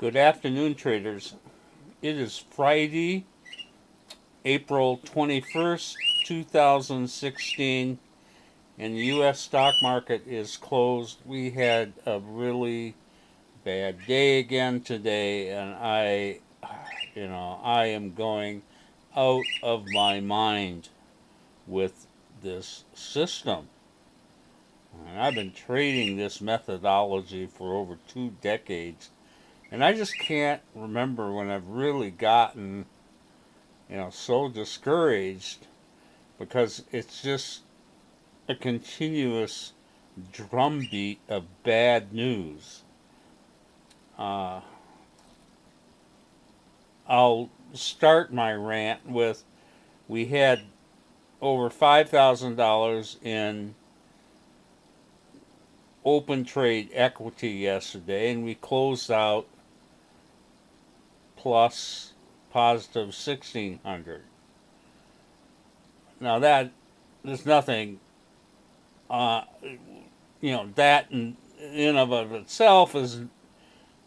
Good afternoon, traders. It is Friday, April 21st, 2016, and the U.S. stock market is closed. We had a really bad day again today, and I am going out of my mind with this system. And I've been trading this methodology for over 2 decades, and I just can't remember when I've really gotten, so discouraged because it's just a continuous drumbeat of bad news. Uh, I'll start my rant with we had over $5,000 in open trade equity yesterday, and we closed out plus positive 1600. Now that there's nothing, uh, that in of itself is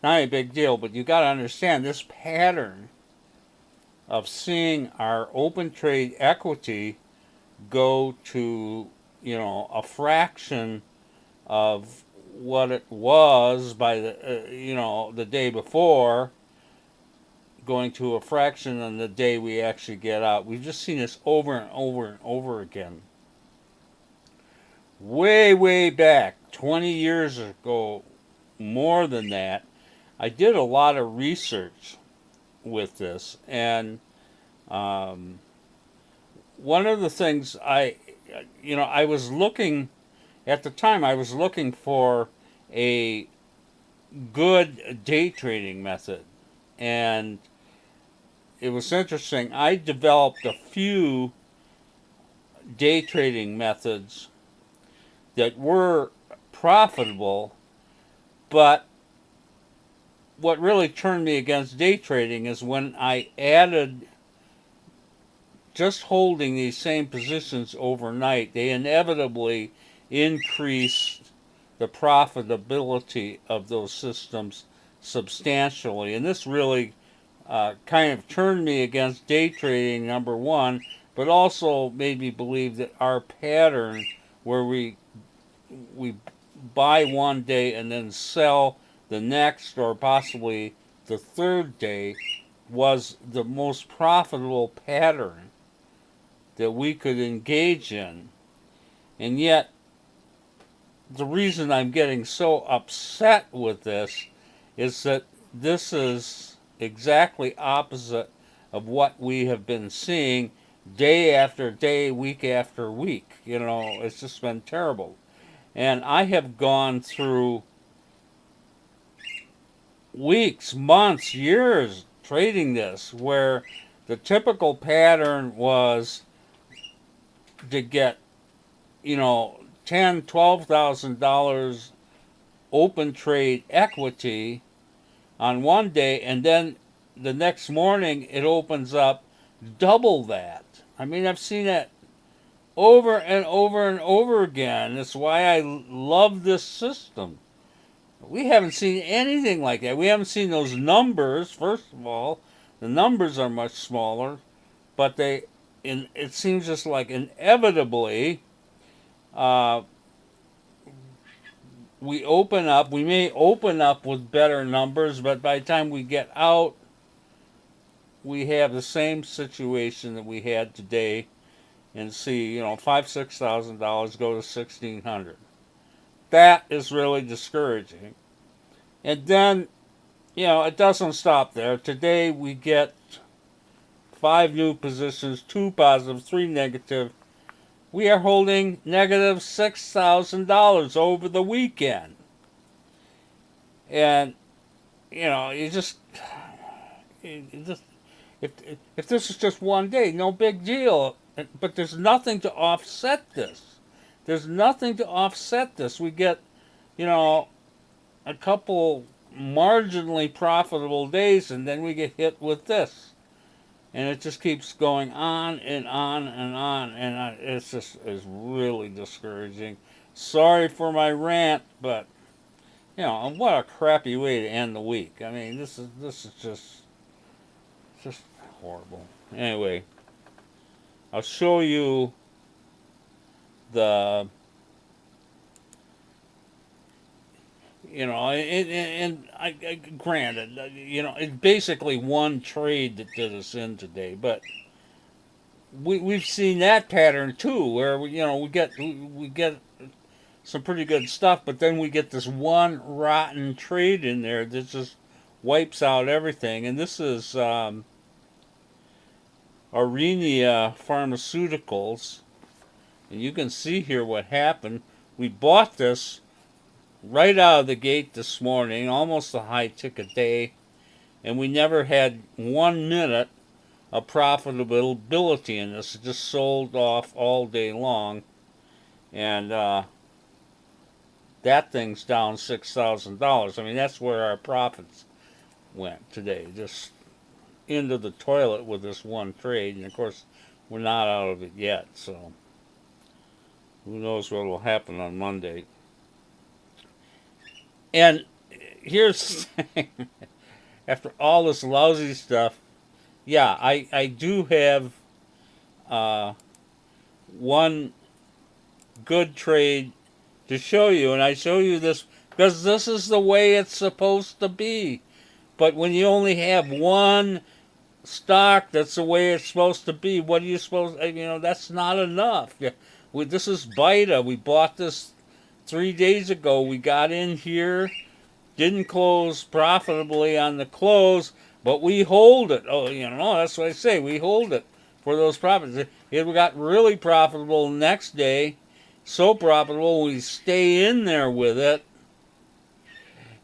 not a big deal, but you got to understand this pattern of seeing our open trade equity go to, a fraction of what it was by the day before, going to a fraction on the day we actually get out. We've just seen this over and over and over again. Way back, 20 years ago, more than that, I did a lot of research with this, and one of the things I was looking at the time, I was looking for a good day trading method, and it was interesting. I developed a few day trading methods that were profitable, but what really turned me against day trading is when I added just holding these same positions overnight, they inevitably increased the profitability of those systems substantially. And this really kind of turned me against day trading, number one, but also made me believe that our pattern where we buy one day and then sell the next or possibly the third day was the most profitable pattern that we could engage in. And yet, the reason I'm getting so upset with this is that this is exactly opposite of what we have been seeing day after day, week after week. It's just been terrible. And I have gone through weeks, months, years trading this where the typical pattern was to get, $10,000, $12,000 open trade equity on one day, and then the next morning it opens up double that. I mean, I've seen it over and over and over again. That's why I love this system. We haven't seen anything like that. We haven't seen those numbers. First of all, the numbers are much smaller, but it seems just like inevitably uh, we may open up with better numbers, but by the time we get out, we have the same situation that we had today, and see, $5,000-$6,000 go to 1,600. That is really discouraging. And then, it doesn't stop there. Today we get 5 new positions, 2 positive, 3 negative. We are holding negative $6,000 over the weekend. And, you just if this is just one day, no big deal. But there's nothing to offset this. There's nothing to offset this. We get, a couple marginally profitable days, and then we get hit with this. And it just keeps going on and on and on, and it's just is really discouraging. Sorry for my rant, but You know, and what a crappy way to end the week. I mean, this is just horrible. Anyway, I'll show you the granted, it's basically one trade that did us in today, but we've seen that pattern too, where we get some pretty good stuff, but then we get this one rotten trade in there that just wipes out everything. And this is Aurinia Pharmaceuticals, and you can see here what happened. We bought this right out of the gate this morning, almost a high ticket day, and we never had 1 minute of profitability in this. It just sold off all day long, and that thing's down $6,000. I mean, that's where our profits went today, just into the toilet with this one trade. And of course, we're not out of it yet, so who knows what will happen on Monday. And here's the thing. After all this lousy stuff, yeah, I do have one good trade to show you, and I show you this because this is the way it's supposed to be. But when you only have one stock that's the way it's supposed to be, what are you supposed that's not enough. This is Bita. We bought this 3 days ago. We got in here, didn't close profitably on the close, but we hold it. Oh, that's what I say. We hold it for those profits. It got really profitable the next day. So profitable, we stay in there with it.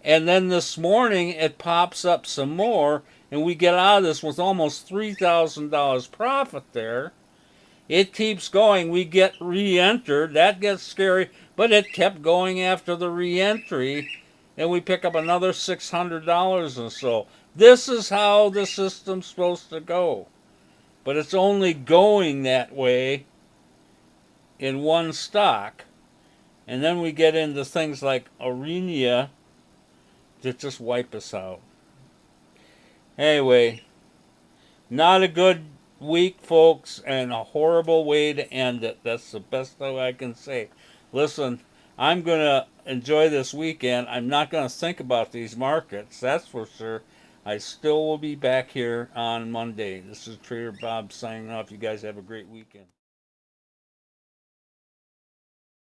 And then this morning, it pops up some more, and we get out of this with almost $3,000 profit there. It keeps going. We get re-entered. That gets scary, but it kept going after the re-entry, and we pick up another $600 or so. This is how the system's supposed to go. But it's only going that way in one stock. And then we get into things like Aurinia that just wipe us out. Anyway, not a good week, folks, and a horrible way to end it. That's the best thing I can say. Listen, I'm going to enjoy this weekend. I'm not going to think about these markets, that's for sure. I still will be back here on Monday. This is Trader Bob signing off. You guys have a great weekend.